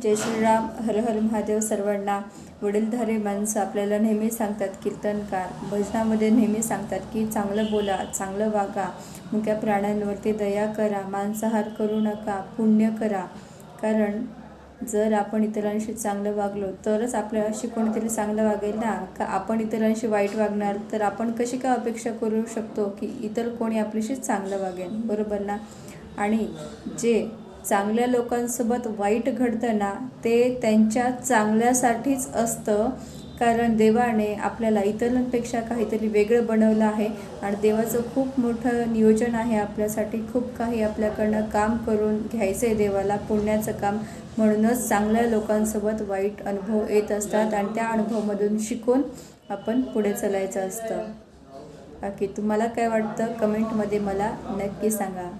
जय श्रीराम, हर हर महादेव सर्वांना. वडीलधारे माणसं आपल्याला नेहमी सांगतात, कीर्तनकार भजनामध्ये नेहमी सांगतात की चांगलं बोला, चांगलं वागा, मुक्या प्राण्यांवरती दया करा, मांसाहार करू नका, पुण्य करा. कारण जर आपण इतरांशी चांगलं वागलो तरच आपल्याशी कोणीतरी चांगलं वागेल ना. का आपण इतरांशी वाईट वागणार तर आपण कशी काय अपेक्षा करू शकतो की इतर कोणी आपल्याशी चांगलं वागेल, बरोबर ना. आणि जे चांगल्या लोकांसोबत वाईट घडतं ना, ते त्यांच्या चांगल्यासाठीच असतं. कारण देवाने आपल्याला इतरांपेक्षा काहीतरी वेगळं बनवलं आहे आणि देवाचं खूप मोठं नियोजन आहे आपल्यासाठी. खूप काही आपल्याकडनं काम करून घ्यायचं आहे देवाला, पुण्याचं काम. म्हणूनच चांगल्या लोकांसोबत वाईट अनुभव येत असतात आणि त्या अनुभवामधून शिकून आपण पुढे चालायचं असतं. बाकी तुम्हाला काय वाटतं कमेंटमध्ये मला नक्की सांगा.